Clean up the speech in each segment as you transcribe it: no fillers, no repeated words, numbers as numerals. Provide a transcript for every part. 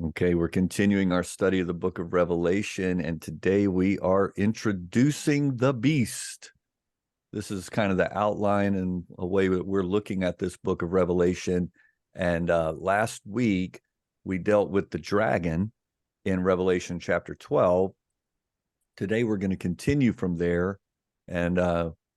Okay, we're continuing our study of the book of Revelation, and today we are introducing the beast. This is kind of the outline and a way that we're looking at this book of Revelation. And last week, we dealt with the dragon in Revelation chapter 12. Today, we're going to continue from there and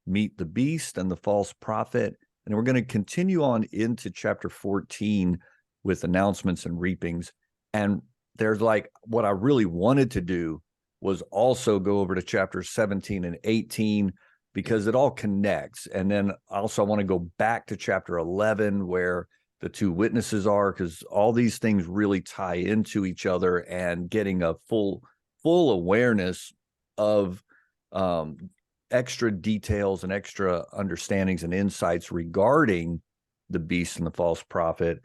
meet the beast and the false prophet. And we're going to continue on into chapter 14 with announcements and reapings. And there's what I really wanted to do was also go over to chapter 17 and 18 because it all connects. And then also I want to go back to chapter 11 where the two witnesses are, because all these things really tie into each other, and getting a full awareness of extra details and extra understandings and insights regarding the beast and the false prophet.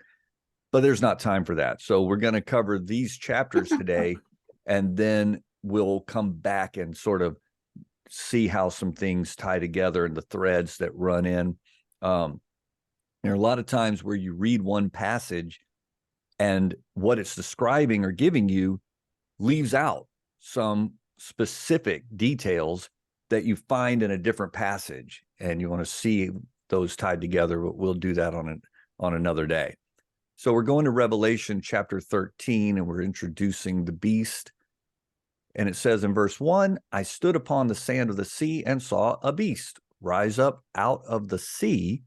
But there's not time for that. So we're going to cover these chapters today, and then we'll come back and sort of see how some things tie together and the threads that run in. There are a lot of times where you read one passage and what it's describing or giving you leaves out some specific details that you find in a different passage, and you want to see those tied together. But we'll do that on another day. So we're going to Revelation chapter 13, and we're introducing the beast. And it says in verse 1, I stood upon the sand of the sea and saw a beast rise up out of the sea,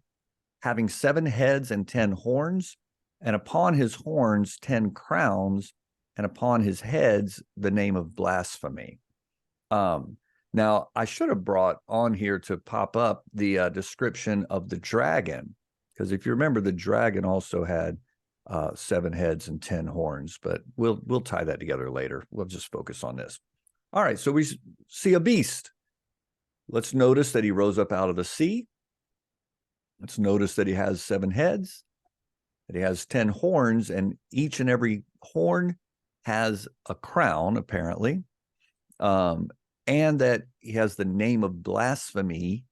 having 7 heads and 10 horns, and upon his horns 10 crowns, and upon his heads the name of blasphemy. Now, I should have brought on here to pop up the description of the dragon, because if you remember, the dragon also had 7 heads and 10 horns, but we'll tie that together later. We'll just focus on this. All right, so we see a beast. Let's notice that he rose up out of the sea. Let's notice that he has 7 heads, that he has 10 horns, and each and every horn has a crown, apparently, and that he has the name of blasphemy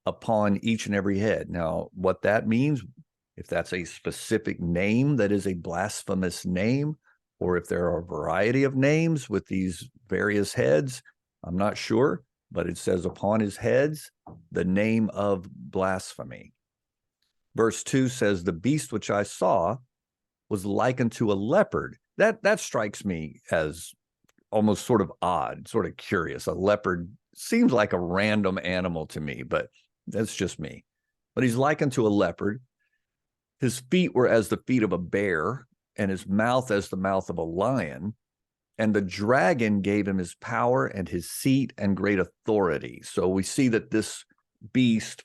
upon each and every head. Now, what that means, if that's a specific name that is a blasphemous name, or if there are a variety of names with these various heads, I'm not sure, but it says upon his heads, the name of blasphemy. Verse 2 says, the beast which I saw was likened to a leopard. That strikes me as almost sort of odd, sort of curious. A leopard seems like a random animal to me, but that's just me. But he's likened to a leopard. His feet were as the feet of a bear, and his mouth as the mouth of a lion. And the dragon gave him his power and his seat and great authority. So we see that this beast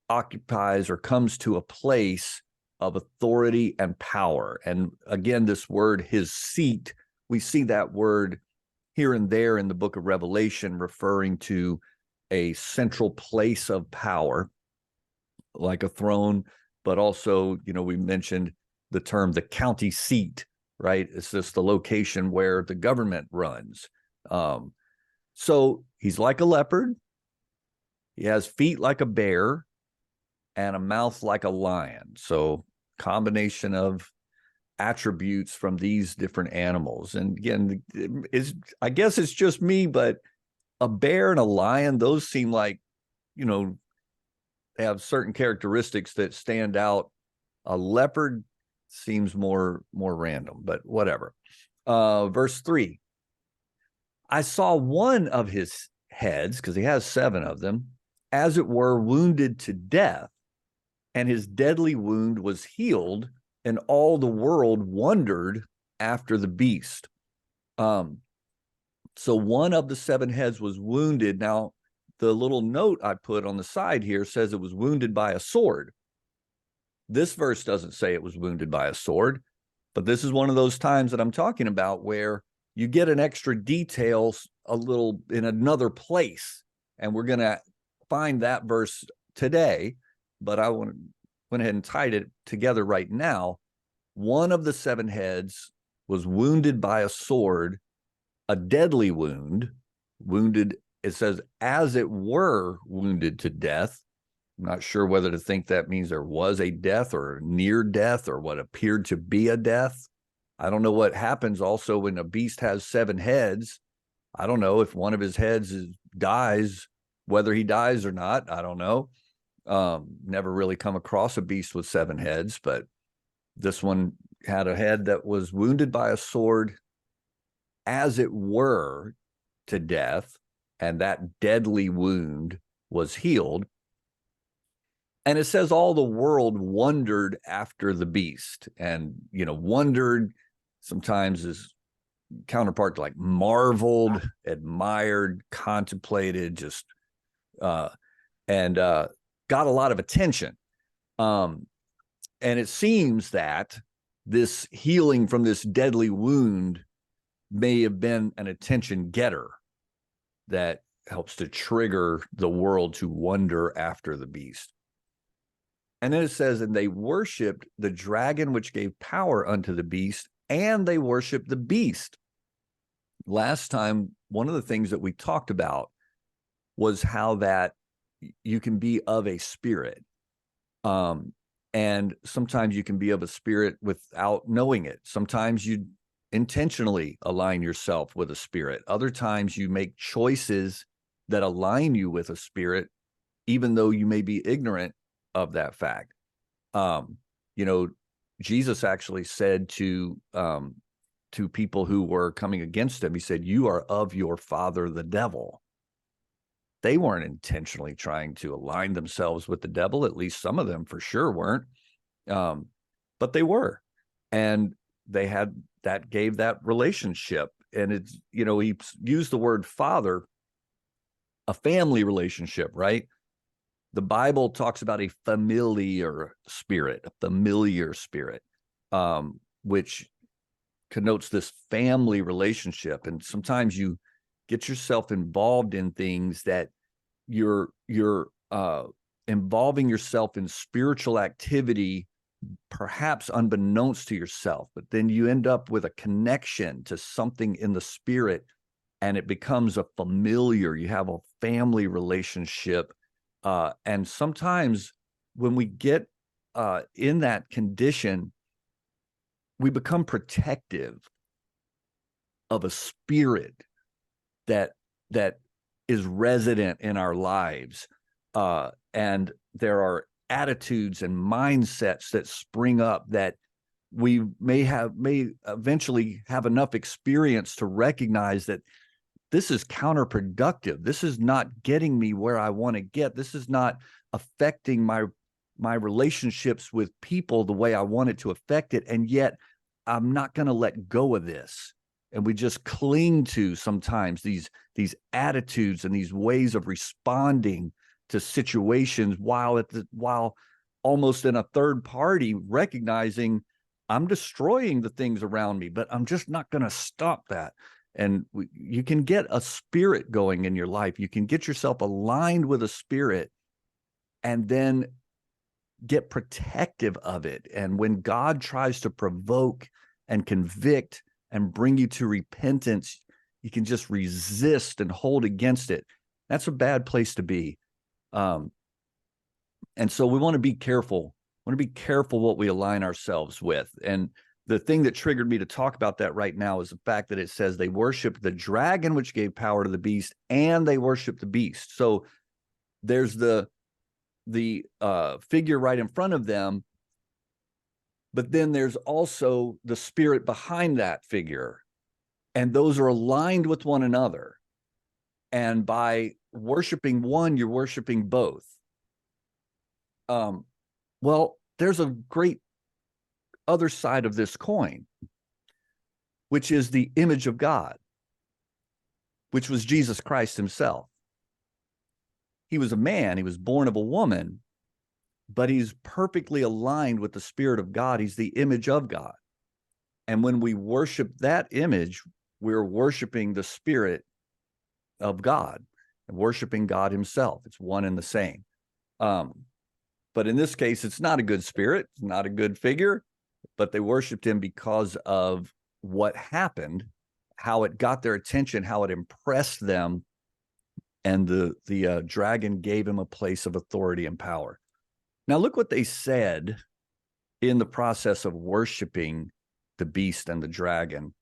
occupies or comes to a place of authority and power. And again, this word, his seat, we see that word here and there in the book of Revelation referring to a central place of power, like a throne. But also, we mentioned the term the county seat, right? It's just the location where the government runs. So he's like a leopard. He has feet like a bear and a mouth like a lion. So combination of attributes from these different animals. And again, I guess it's just me, but a bear and a lion, those seem like, they have certain characteristics that stand out. A leopard seems more random, but whatever. Verse 3, I saw one of his heads, because he has 7 of them, as it were, wounded to death, and his deadly wound was healed, and all the world wondered after the beast. So one of the 7 heads was wounded. Now, the little note I put on the side here says it was wounded by a sword. This verse doesn't say it was wounded by a sword, but this is one of those times that I'm talking about where you get an extra detail a little in another place. And we're going to find that verse today, but I went ahead and tied it together right now. One of the 7 heads was wounded by a sword, a deadly wound, wounded. It says, as it were, wounded to death. I'm not sure whether to think that means there was a death or near death or what appeared to be a death. I don't know what happens also when a beast has 7 heads. I don't know if one of his heads dies, whether he dies or not. I don't know. Never really come across a beast with 7 heads, but this one had a head that was wounded by a sword, as it were, to death, and that deadly wound was healed. And it says all the world wondered after the beast, and wondered sometimes is counterpart to like marveled, admired, contemplated, just and got a lot of attention. And it seems that this healing from this deadly wound may have been an attention getter that helps to trigger the world to wonder after the beast. And then it says, and they worshiped the dragon which gave power unto the beast, and they worshiped the beast. Last time, one of the things that we talked about was how that you can be of a spirit. And sometimes you can be of a spirit without knowing it. Sometimes you intentionally align yourself with a spirit. Other times you make choices that align you with a spirit, even though you may be ignorant of that fact. Jesus actually said to people who were coming against him, he said, "You are of your father, the devil." They weren't intentionally trying to align themselves with the devil. At least some of them for sure weren't. But they were. And they had that, gave that relationship. And it's, he used the word father, a family relationship, right? The Bible talks about a familiar spirit, which connotes this family relationship. And sometimes you get yourself involved in things that you're involving yourself in spiritual activity, perhaps unbeknownst to yourself, but then you end up with a connection to something in the spirit, and it becomes a familiar. You have a family relationship. And sometimes when we get in that condition, we become protective of a spirit that is resident in our lives. And there are attitudes and mindsets that spring up that we may eventually have enough experience to recognize that this is counterproductive. This is not getting me where I want to get. This is not affecting my relationships with people the way I want it to affect it. And yet I'm not going to let go of this. And we just cling to sometimes these attitudes and these ways of responding to situations while almost in a third party recognizing I'm destroying the things around me, but I'm just not going to stop that. And you can get a spirit going in your life. You can get yourself aligned with a spirit and then get protective of it. And when God tries to provoke and convict and bring you to repentance, you can just resist and hold against it. That's a bad place to be. And so we want to be careful. We want to be careful what we align ourselves with. And the thing that triggered me to talk about that right now is the fact that it says they worship the dragon, which gave power to the beast, and they worship the beast. So there's the figure right in front of them, but then there's also the spirit behind that figure, and those are aligned with one another. And by worshiping one, you're worshiping both. Well, there's a great other side of this coin, which is the image of God, which was Jesus Christ himself. He was a man, he was born of a woman, but he's perfectly aligned with the Spirit of God. He's the image of God. And when we worship that image, we're worshiping the Spirit of God and worshiping God himself. It's one and the same. But in this case, it's not a good spirit, it's not a good figure, but they worshiped him because of what happened, how it got their attention, how it impressed them, and the dragon gave him a place of authority and power. Now look what they said in the process of worshiping the beast and the dragon.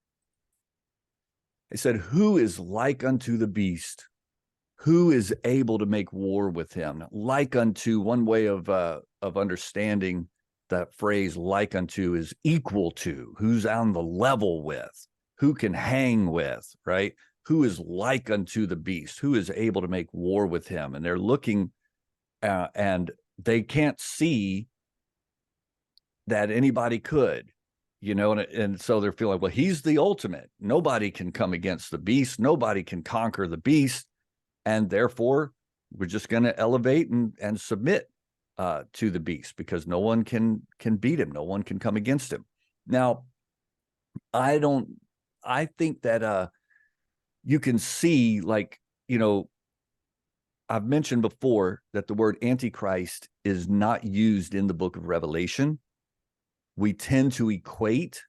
They said, who is like unto the beast? Who is able to make war with him? Like unto, one way of understanding that phrase like unto is equal to, who's on the level with, who can hang with, right? Who is like unto the beast? Who is able to make war with him? And they're looking and they can't see that anybody could, and so they're feeling, well, he's the ultimate. Nobody can come against the beast. Nobody can conquer the beast. And therefore, we're just going to elevate and submit to the beast because no one can beat him. No one can come against him. Now, I think that you can see, like, I've mentioned before that the word Antichrist is not used in the book of Revelation. We tend to equate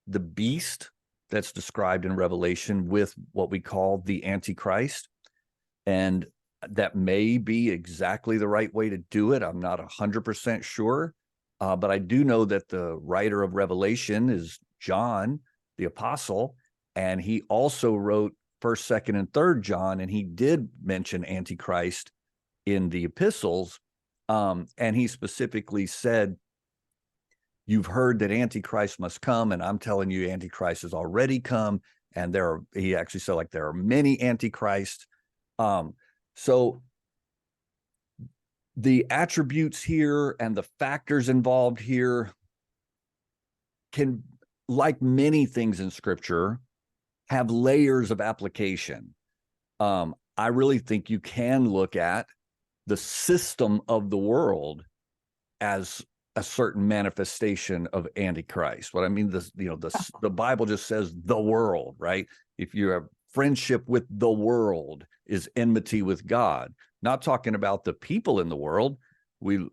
the beast that's described in Revelation with what we call the Antichrist. And that may be exactly the right way to do it. I'm not 100% sure. But I do know that the writer of Revelation is John, the apostle. And he also wrote 1st, 2nd, and 3rd John. And he did mention Antichrist in the epistles. And he specifically said, you've heard that Antichrist must come, and I'm telling you, Antichrist has already come. And he actually said, like, there are many Antichrists. So the attributes here and the factors involved here can, like many things in Scripture, have layers of application. I really think you can look at the system of the world as a certain manifestation of Antichrist. What I mean, the Bible just says the world, right? If you have friendship with the world is enmity with God. Not talking about the people in the world. The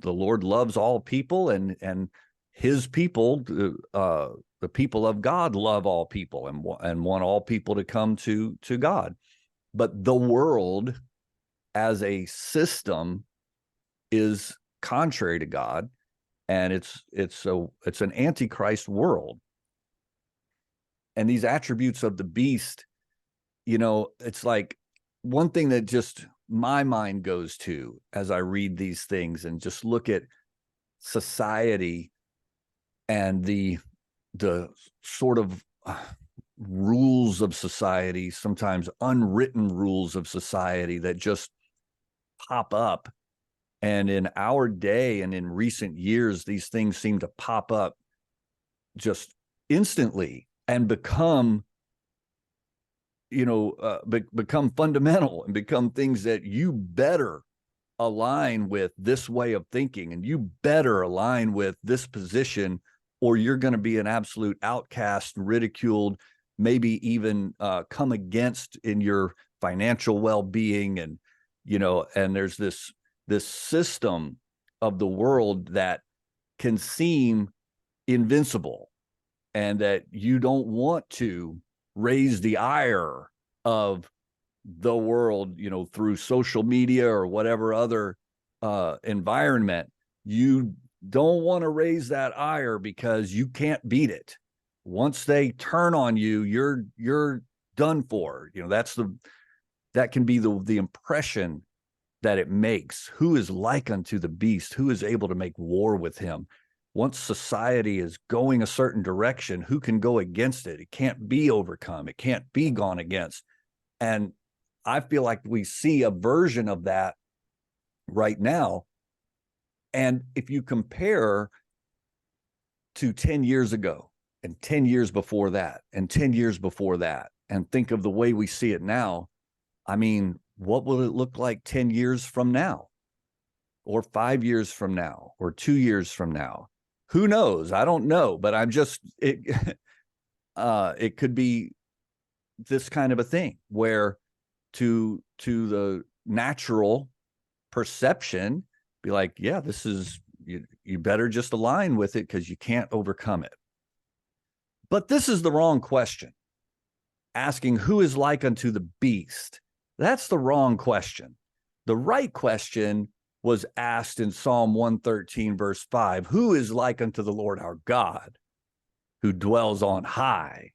Lord loves all people, and his people, the people of God, love all people and want all people to come to God. But the world as a system is contrary to God, and it's an Antichrist world. And these attributes of the beast, it's like one thing that just my mind goes to as I read these things and just look at society and the sort of rules of society, sometimes unwritten rules of society that just pop up. And in our day and in recent years, these things seem to pop up just instantly and become become fundamental and become things that you better align with this way of thinking, and you better align with this position, or you're going to be an absolute outcast, ridiculed, maybe even come against in your financial well-being. And there's this system of the world that can seem invincible, and that you don't want to raise the ire of the world, through social media or whatever other environment. You don't want to raise that ire because you can't beat it. Once they turn on you, you're done for. That can be the impression that it makes. Who is like unto the beast? Who is able to make war with him? Once society is going a certain direction, who can go against it? It can't be overcome. It can't be gone against. And I feel like we see a version of that right now. And if you compare to 10 years ago and 10 years before that and 10 years before that, and think of the way we see it now, I mean, what will it look like 10 years from now, or 5 years from now, or 2 years from now? Who knows? I don't know, but it could be this kind of a thing where to the natural perception, be like, yeah, this is, you better just align with it because you can't overcome it. But this is the wrong question. Asking who is like unto the beast, that's the wrong question. The right question was asked in Psalm 113, verse 5, who is like unto the Lord our God? who dwells on high.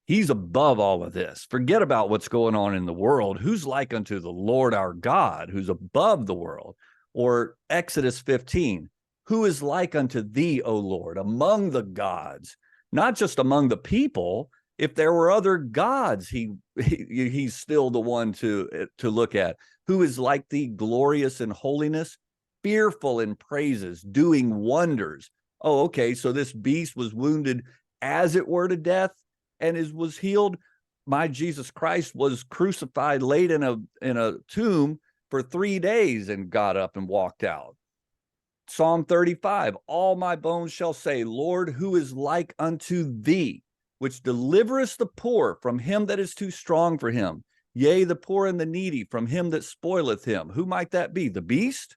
He's above all of this. Forget about what's going on in the world. Who's like unto the Lord our God, who's above the world? Or Exodus 15, who is like unto thee, O Lord, among the gods, not just among the people. If there were other gods, he's still the one to look at. Who is like thee, glorious in holiness, fearful in praises, doing wonders. Oh, okay, so this beast was wounded as it were to death and was healed. My Jesus Christ was crucified, laid in a tomb for 3 days and got up and walked out. Psalm 35, all my bones shall say, Lord, who is like unto thee, which deliverest the poor from him that is too strong for him, yea, the poor and the needy from him that spoileth him. Who might that be? The beast?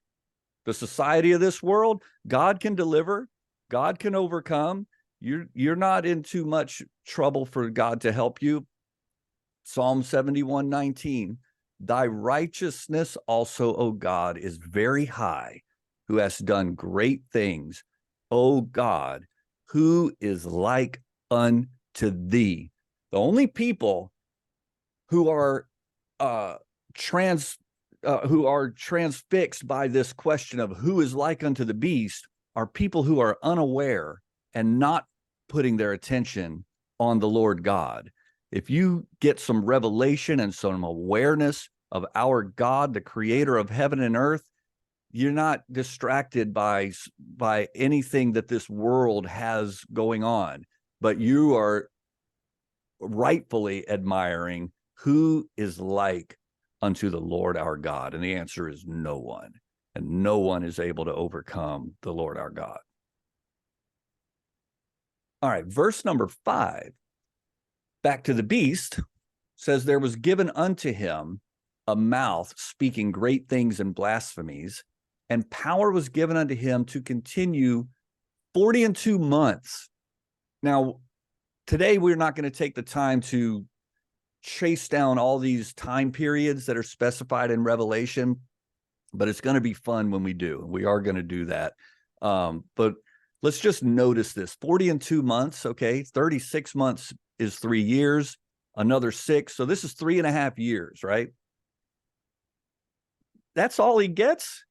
The society of this world? God can deliver. God can overcome. You're not in too much trouble for God to help you. Psalm 71:19, thy righteousness also, O God, is very high, who hast done great things. O God, who is like unto thee? The only people who are transfixed by this question of who is like unto the beast are people who are unaware and not putting their attention on the Lord God. If you get some revelation and some awareness of our God, the creator of heaven and earth, you're not distracted by anything that this world has going on, but you are rightfully admiring who is like unto the Lord our God. And the answer is no one. And no one is able to overcome the Lord our God. All right, verse number 5, back to the beast, says, there was given unto him a mouth speaking great things and blasphemies, and power was given unto him to continue 42 months. Now, today we're not going to take the time to chase down all these time periods that are specified in Revelation, but it's going to be fun when we do. We are going to do that. But let's just notice this: 42 months, okay? 36 months is 3 years, another 6. So this is 3.5 years, right? That's all he gets?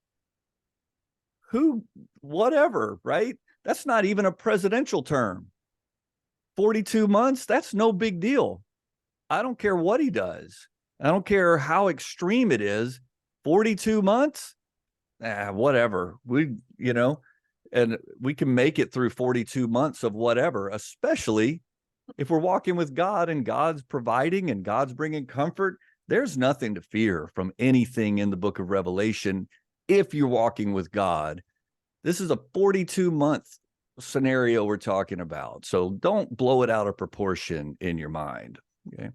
Whatever, right? That's not even a presidential term. 42 months, that's no big deal. I don't care what he does. I don't care how extreme it is. 42 months? Whatever. And we can make it through 42 months of whatever, especially if we're walking with God and God's providing and God's bringing comfort. There's nothing to fear from anything in the book of Revelation if you're walking with God. This is a 42-month scenario we're talking about. So don't blow it out of proportion in your mind. Okay. It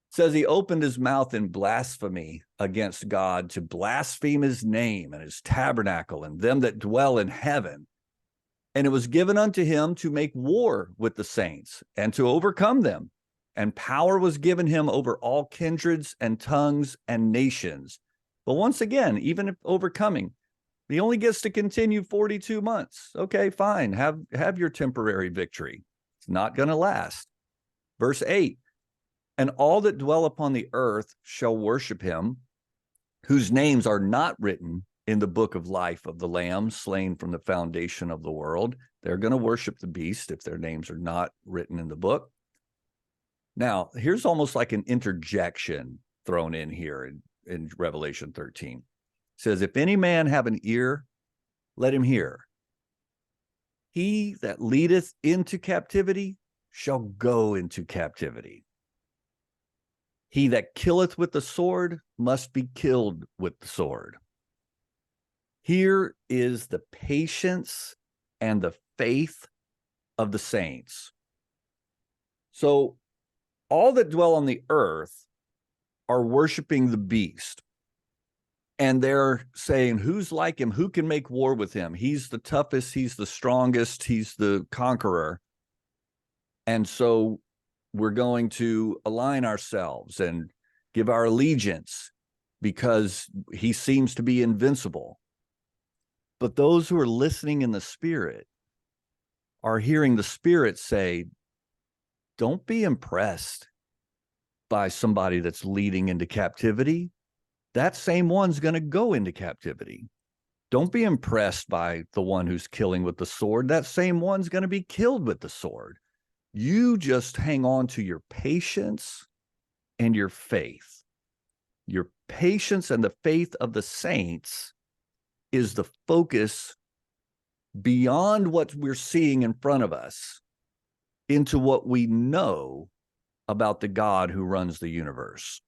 says he opened his mouth in blasphemy against God, to blaspheme his name and his tabernacle and them that dwell in heaven. And it was given unto him to make war with the saints and to overcome them. And power was given him over all kindreds and tongues and nations. But once again, even if overcoming, he only gets to continue 42 months. Okay, fine. Have your temporary victory. It's not going to last. Verse 8, and all that dwell upon the earth shall worship him, whose names are not written in the book of life of the Lamb slain from the foundation of the world. They're going to worship the beast if their names are not written in the book. Now, here's almost like an interjection thrown in here in Revelation 13. It says, if any man have an ear, let him hear. He that leadeth into captivity shall go into captivity. He that killeth with the sword must be killed with the sword. Here is the patience and the faith of the saints. So all that dwell on the earth are worshiping the beast. And they're saying, who's like him? Who can make war with him? He's the toughest. He's the strongest. He's the conqueror. And so we're going to align ourselves and give our allegiance because he seems to be invincible. But those who are listening in the spirit are hearing the Spirit say, don't be impressed by somebody that's leading into captivity. That same one's going to go into captivity. Don't be impressed by the one who's killing with the sword. That same one's going to be killed with the sword. You just hang on to your patience and your faith. Your patience and the faith of the saints is the focus beyond what we're seeing in front of us into what we know about the God who runs the universe.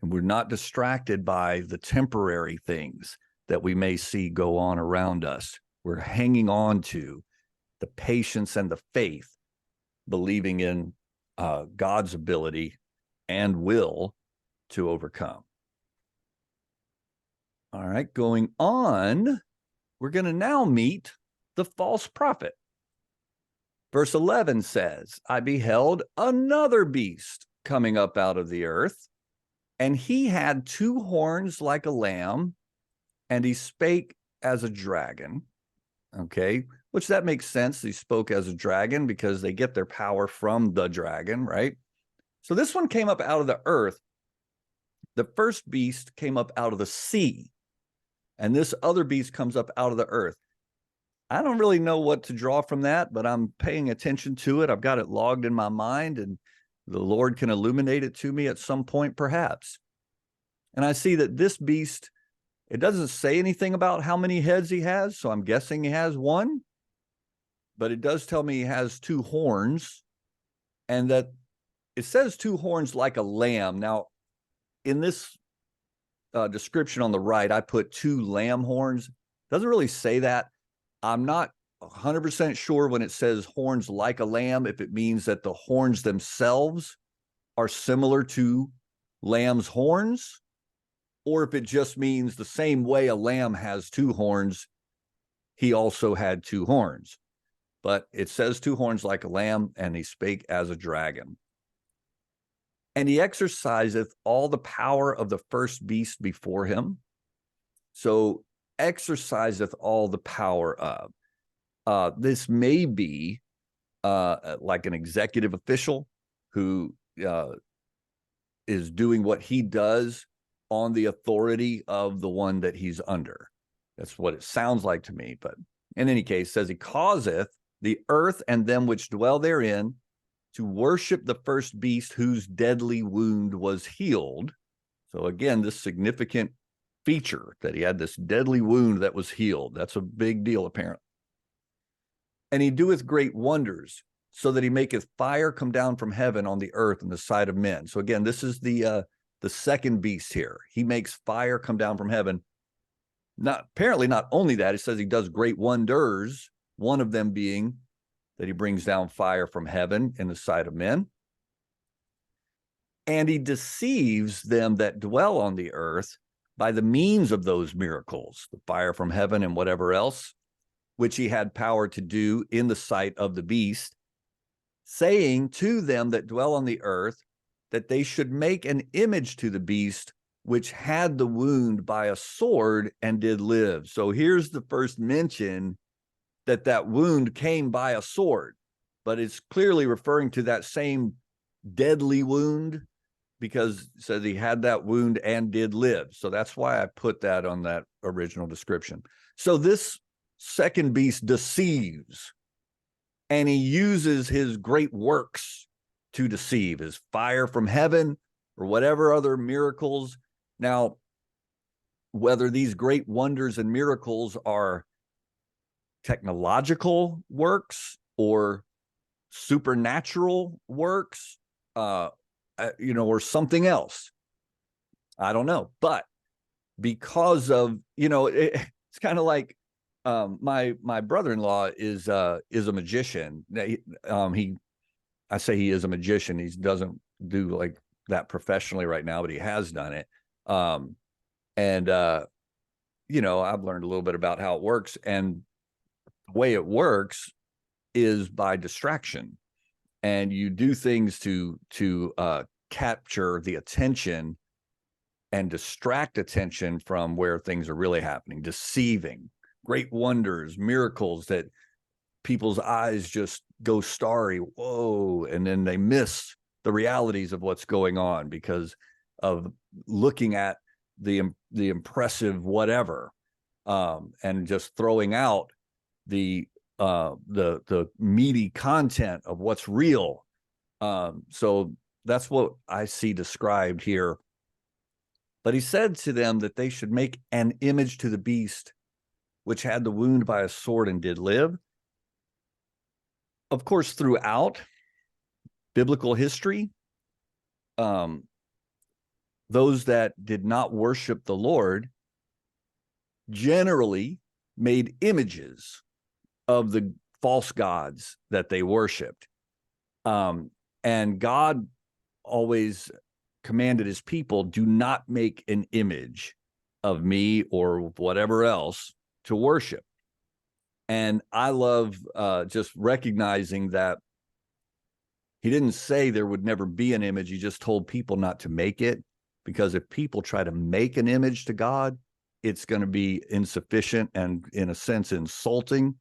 And we're not distracted by the temporary things that we may see go on around us. We're hanging on to the patience and the faith, believing in God's ability and will to overcome. All right, going on, we're going to now meet the false prophet. Verse 11 says, I beheld another beast coming up out of the earth, and he had two horns like a lamb, and he spake as a dragon. Okay, which that makes sense. He spoke as a dragon because they get their power from the dragon, right? So this one came up out of the earth. The first beast came up out of the sea, and this other beast comes up out of the earth. I don't really know what to draw from that, but I'm paying attention to it. I've got it logged in my mind, and the Lord can illuminate it to me at some point, perhaps. And I see that this beast, it doesn't say anything about how many heads he has, so I'm guessing he has one. But it does tell me he has two horns, and that it says two horns like a lamb. Now, in this description on the right, I put two lamb horns. Doesn't really say that. I'm not 100% sure when it says horns like a lamb, if it means that the horns themselves are similar to lamb's horns, or if it just means the same way a lamb has two horns, he also had two horns. But it says two horns like a lamb, and he spake as a dragon. And he exerciseth all the power of the first beast before him. So exerciseth all the power of. This may be like an executive official who is doing what he does on the authority of the one that he's under. That's what it sounds like to me. But in any case, it says he causeth the earth and them which dwell therein to worship the first beast whose deadly wound was healed. So again, this significant feature that he had this deadly wound that was healed. That's a big deal, apparently. And he doeth great wonders, so that he maketh fire come down from heaven on the earth in the sight of men. So again, this is the second beast here. He makes fire come down from heaven. Not only that, it says he does great wonders, one of them being that he brings down fire from heaven in the sight of men. And he deceives them that dwell on the earth by the means of those miracles, the fire from heaven and whatever else, which he had power to do in the sight of the beast, saying to them that dwell on the earth that they should make an image to the beast which had the wound by a sword and did live. So here's the first mention that wound came by a sword, but it's clearly referring to that same deadly wound, because it says he had that wound and did live. So that's why I put that on that original description. So this second beast deceives, and he uses his great works to deceive, his fire from heaven or whatever other miracles. Now, whether these great wonders and miracles are technological works or supernatural works, or something else, I don't know. But because of, it's kind of like my brother-in-law is a magician. I say he is a magician. He doesn't do like that professionally right now, but he has done it. I've learned a little bit about how it works, and the way it works is by distraction, and you do things to capture the attention and distract attention from where things are really happening, deceiving, great wonders, miracles that people's eyes just go starry, whoa, and then they miss the realities of what's going on because of looking at the impressive whatever, and just throwing out the meaty content of what's real. So that's what I see described here. But he said to them that they should make an image to the beast, which had the wound by a sword and did live. Of course, throughout biblical history, those that did not worship the Lord generally made images of the false gods that they worshiped. And God always commanded his people, do not make an image of me or whatever else to worship. And I love just recognizing that he didn't say there would never be an image. He just told people not to make it, because if people try to make an image to God, it's going to be insufficient and, in a sense, insulting,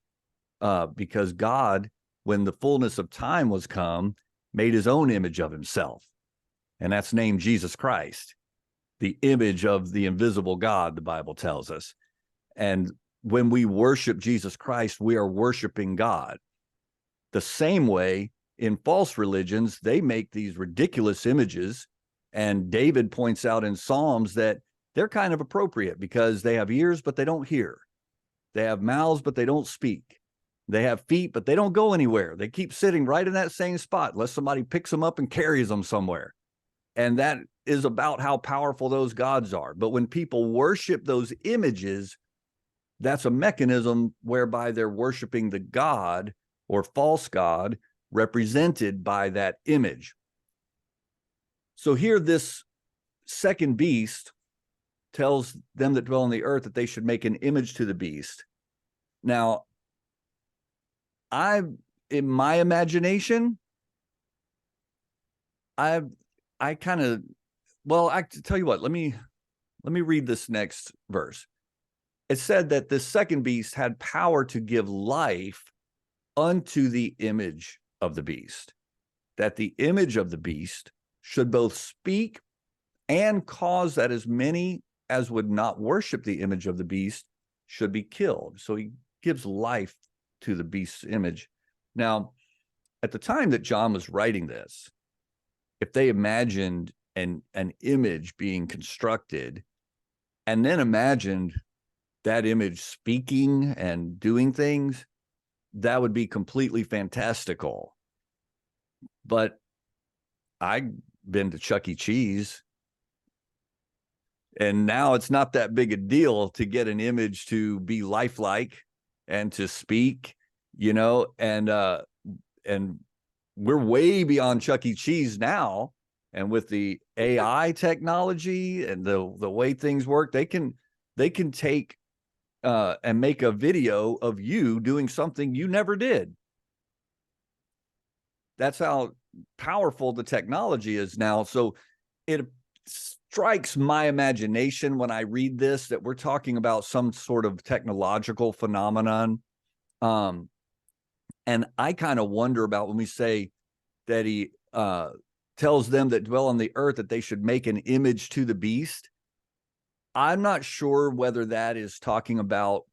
because God, when the fullness of time was come, made his own image of himself. And that's named Jesus Christ, the image of the invisible God, the Bible tells us. And when we worship Jesus Christ, we are worshiping God. The same way in false religions, they make these ridiculous images. And David points out in Psalms that they're kind of appropriate because they have ears, but they don't hear. They have mouths, but they don't speak. They have feet, but they don't go anywhere. They keep sitting right in that same spot unless somebody picks them up and carries them somewhere. And that is about how powerful those gods are. But when people worship those images, that's a mechanism whereby they're worshiping the God or false god represented by that image. So here, this second beast tells them that dwell on the earth that they should make an image to the beast. Now, in my imagination, I kind of, well, I tell you what, let me read this next verse. It said that this second beast had power to give life unto the image of the beast, that the image of the beast should both speak and cause that as many as would not worship the image of the beast should be killed. So he gives life to the beast's image. Now, at the time that John was writing this, if they imagined an image being constructed and then imagined that image speaking and doing things, that would be completely fantastical. But I've been to Chuck E. Cheese, and now it's not that big a deal to get an image to be lifelike and to speak, and we're way beyond Chuck E. Cheese now. And with the AI technology and the way things work, they can take and make a video of you doing something you never did. That's how powerful the technology is now. So it strikes my imagination when I read this that we're talking about some sort of technological phenomenon. And I kind of wonder about when we say that he tells them that dwell on the earth that they should make an image to the beast. I'm not sure whether that is talking about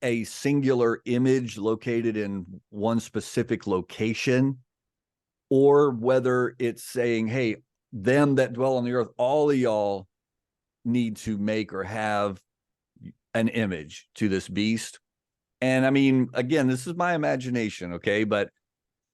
a singular image located in one specific location, or whether it's saying, hey, them that dwell on the earth, all of y'all need to make or have an image to this beast. And I mean, again, this is my imagination, okay? But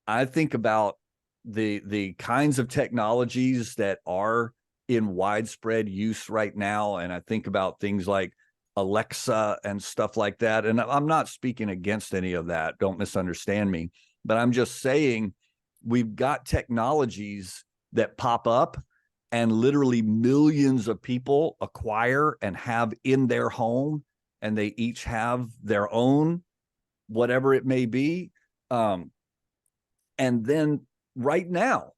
I think about the kinds of technologies that are in widespread use right now, and I think about things like Alexa and stuff like that. And I'm not speaking against any of that, don't misunderstand me, but I'm just saying we've got technologies that pop up and literally millions of people acquire and have in their home, and they each have their own, whatever it may be. And then right now,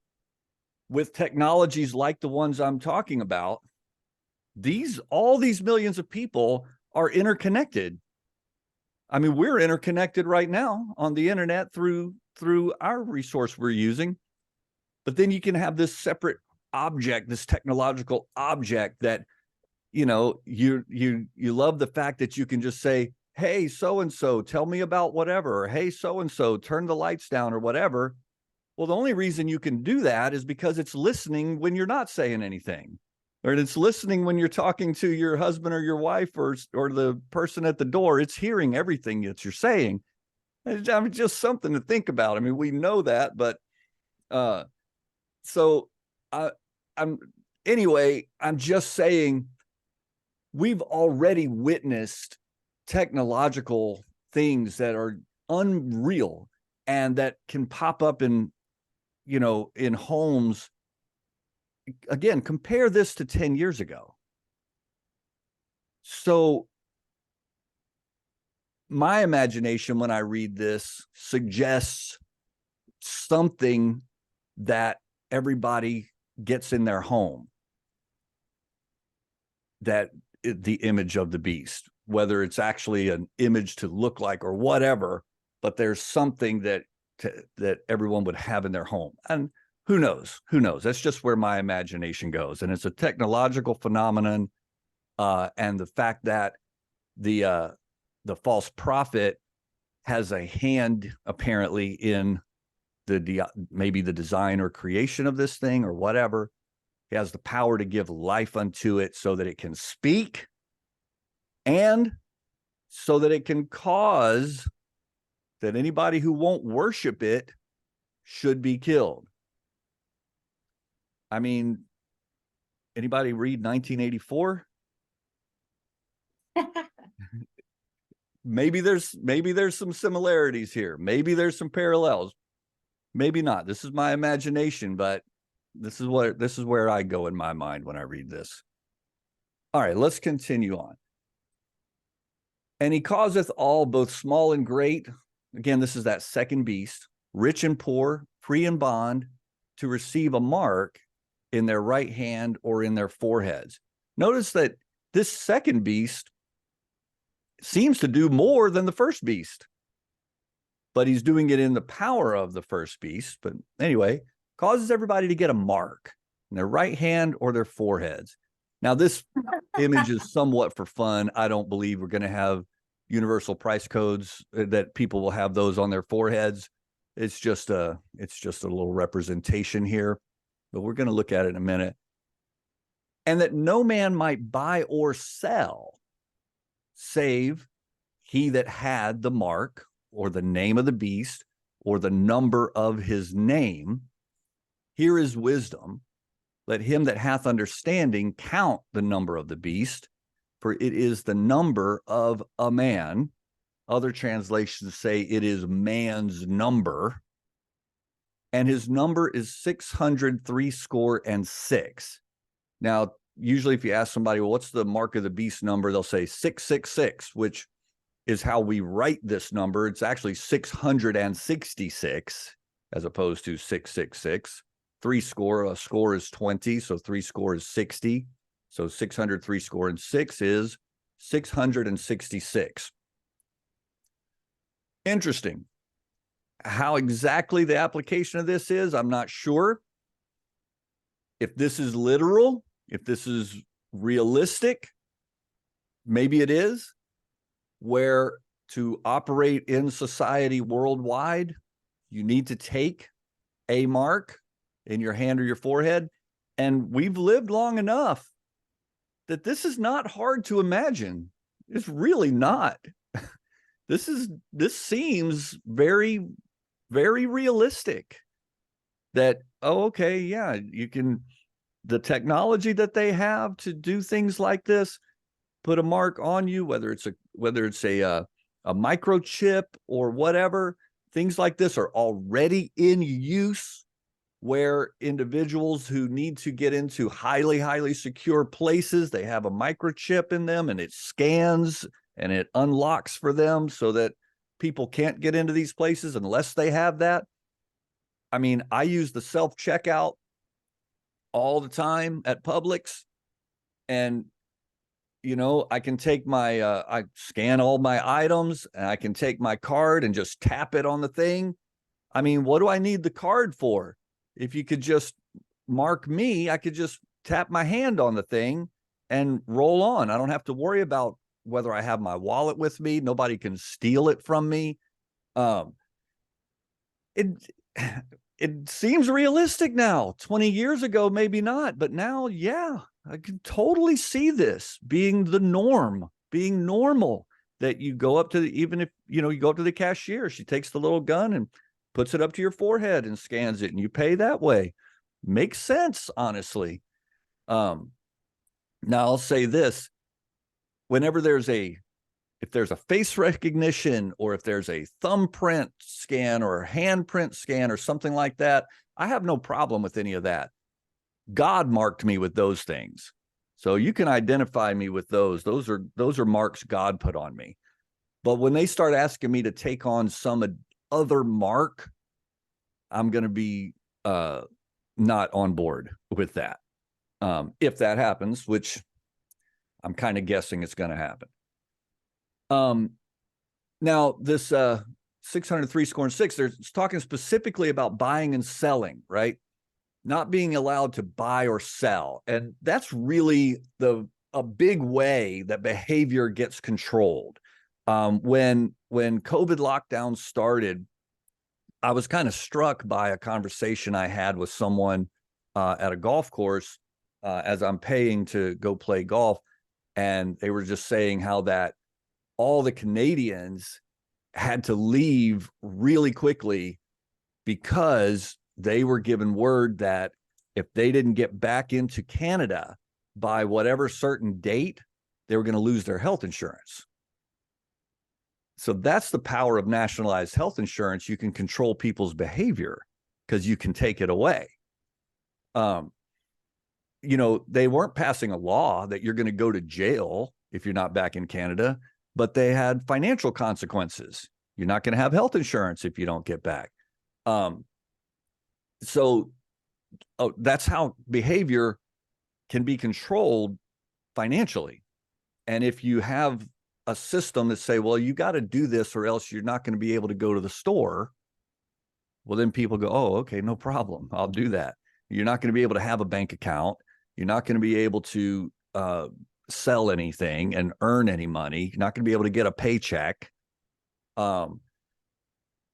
with technologies like the ones I'm talking about, all these millions of people are interconnected. I mean, we're interconnected right now on the internet through our resource we're using. But then you can have this separate object, this technological object that, you love the fact that you can just say, hey, so and so, tell me about whatever, or hey, so and so, turn the lights down or whatever. Well, the only reason you can do that is because it's listening when you're not saying anything, or it's listening when you're talking to your husband or your wife or the person at the door. It's hearing everything that you're saying. I mean, just something to think about. I mean, we know that, but so I, I'm anyway. I'm just saying we've already witnessed technological things that are unreal and that can pop up in homes. Again, compare this to 10 years ago. So my imagination when I read this suggests something that everybody gets in their home, that the image of the beast, whether it's actually an image to look like or whatever, but there's something that everyone would have in their home. And who knows? That's just where my imagination goes. And it's a technological phenomenon. And the fact that the false prophet has a hand apparently in maybe the design or creation of this thing or whatever. He has the power to give life unto it so that it can speak and so that it can cause that anybody who won't worship it should be killed. I mean, anybody read 1984? Maybe there's some similarities here. Maybe there's some parallels. Maybe not. This is my imagination, but this is where I go in my mind when I read this. All right, let's continue on. And he causeth all, both small and great. Again, this is that second beast, rich and poor, free and bond, to receive a mark in their right hand or in their foreheads. Notice that this second beast seems to do more than the first beast, but he's doing it in the power of the first beast. But anyway, causes everybody to get a mark in their right hand or their foreheads. Now, this image is somewhat for fun. I don't believe we're going to have universal price codes that people will have those on their foreheads. It's just a little representation here, but we're going to look at it in a minute. And that no man might buy or sell, save he that had the mark or the name of the beast or the number of his name. Here is wisdom. Let him that hath understanding count the number of the beast, for it is the number of a man. Other translations say it is man's number. And his number is 666. Now, usually if you ask somebody, well, what's the mark of the beast number? They'll say 666, which is how we write this number. It's actually 666 as opposed to 666. Three score, a score is 20, so three score is 60. So 603 score and 6 is 666. Interesting. How exactly the application of this is, I'm not sure. If this is literal, if this is realistic, maybe it is, where to operate in society worldwide, you need to take a mark in your hand or your forehead. And we've lived long enough that this is not hard to imagine. It's really not. This seems very, very realistic that, oh, okay, yeah, you can, the technology that they have to do things like this, put a mark on you, whether it's a microchip or whatever, things like this are already in use, where individuals who need to get into highly, highly secure places, they have a microchip in them and it scans and it unlocks for them so that people can't get into these places unless they have that. I mean, I use the self-checkout all the time at Publix, and I can take my, I scan all my items and I can take my card and just tap it on the thing. I mean, what do I need the card for? If you could just mark me, I could just tap my hand on the thing and roll on. I don't have to worry about whether I have my wallet with me. Nobody can steal it from me. Um, it it seems realistic now. 20 years ago, maybe not, but now, yeah, I can totally see this being the norm, being normal. That you go up to even if you go up to the cashier, she takes the little gun and puts it up to your forehead and scans it, and you pay that way. Makes sense, honestly. Now I'll say this: whenever if there's a face recognition, or if there's a thumbprint scan or a handprint scan or something like that, I have no problem with any of that. God marked me with those things. So you can identify me with those. Those are marks God put on me. But when they start asking me to take on some other mark, I'm going to be not on board with that. If that happens, which I'm kind of guessing it's going to happen. Now this 603 score and 6, it's talking specifically about buying and selling, right? Not being allowed to buy or sell. And that's really a big way that behavior gets controlled. When COVID lockdown started, I was kind of struck by a conversation I had with someone at a golf course as I'm paying to go play golf. And they were just saying how that all the Canadians had to leave really quickly because they were given word that if they didn't get back into Canada by whatever certain date, they were going to lose their health insurance. So that's the power of nationalized health insurance. You can control people's behavior because you can take it away. They weren't passing a law that you're going to go to jail if you're not back in Canada, but they had financial consequences. You're not going to have health insurance if you don't get back. So that's how behavior can be controlled financially. And if you have a system that say, well, you got to do this or else you're not going to be able to go to the store, well, then people go, oh, okay, no problem. I'll do that. You're not going to be able to have a bank account. You're not going to be able to sell anything and earn any money. You're not going to be able to get a paycheck. So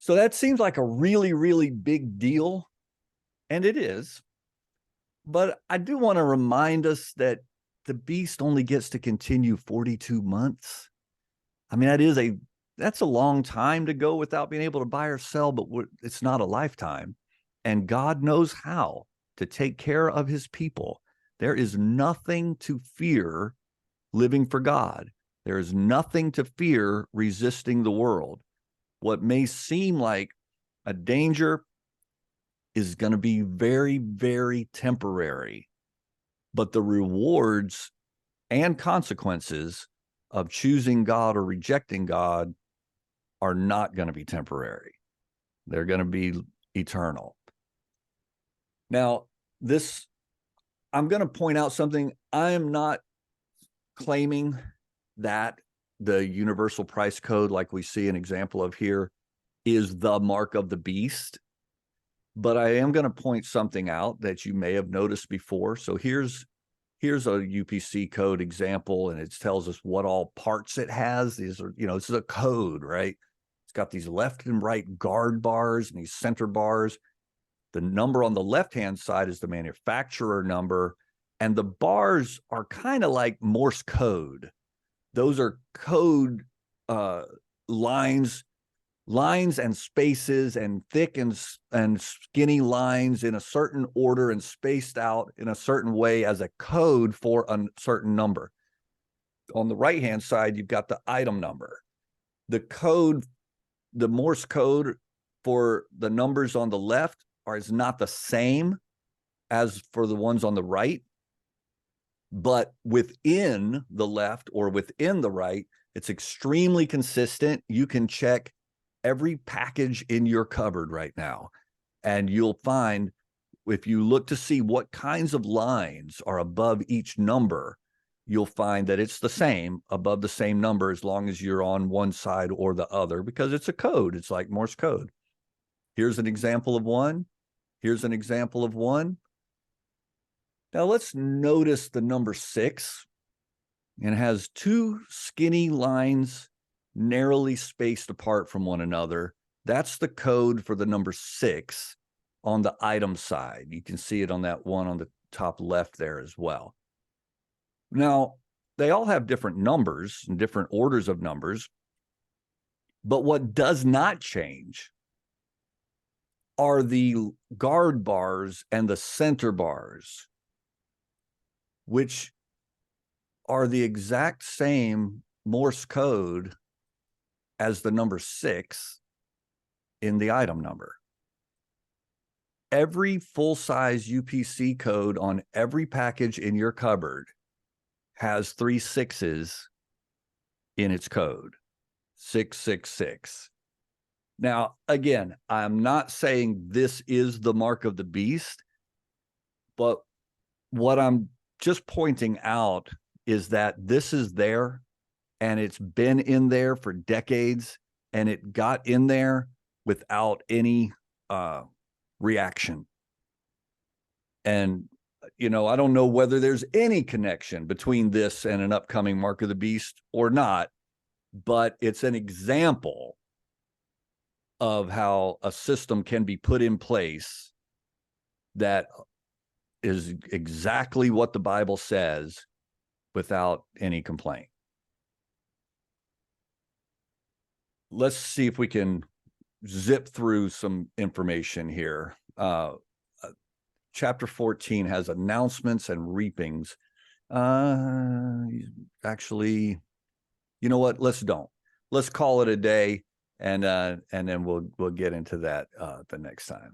that seems like a really, really big deal. And it is. But I do want to remind us that the beast only gets to continue 42 months. I mean, that's a long time to go without being able to buy or sell, but it's not a lifetime. And God knows how to take care of his people. There is nothing to fear living for God. There is nothing to fear resisting the world. What may seem like a danger is going to be very, very temporary, but the rewards and consequences of choosing God or rejecting God are not going to be temporary. They're going to be eternal. Now, I'm going to point out something. I am not claiming that the universal price code, like we see an example of here, is the mark of the beast. But I am going to point something out that you may have noticed before. So here's a UPC code example, and it tells us what all parts it has. These are, this is a code, right? It's got these left and right guard bars and these center bars. The number on the left-hand side is the manufacturer number, and the bars are kind of like Morse code. Those are code lines and spaces and thick and skinny lines in a certain order and spaced out in a certain way as a code for a certain number. On the right-hand side, you've got the item number. The Morse code for the numbers on the left is not the same as for the ones on the right, but within the left or within the right, it's extremely consistent. You can check every package in your cupboard right now, and you'll find, if you look to see what kinds of lines are above each number, you'll find that it's the same above the same number as long as you're on one side or the other, because it's a code. It's like Morse code. Here's an example of one. Here's an example of one. Now let's notice the number 6. And it has two skinny lines narrowly spaced apart from one another. That's the code for the number 6 on the item side. You can see it on that one on the top left there as well. Now, they all have different numbers and different orders of numbers, but what does not change are the guard bars and the center bars, which are the exact same Morse code as the number 6 in the item number. Every full-size UPC code on every package in your cupboard has 3 6s in its code, 666. Now, again, I'm not saying this is the mark of the beast, but what I'm just pointing out is that this is there, and it's been in there for decades, and it got in there without any reaction. And, I don't know whether there's any connection between this and an upcoming mark of the beast or not, but it's an example of how a system can be put in place that is exactly what the Bible says without any complaint. Let's see if we can zip through some information here. Chapter 14 has announcements and reapings. Actually, you know what? Let's call it a day, and then we'll get into that the next time.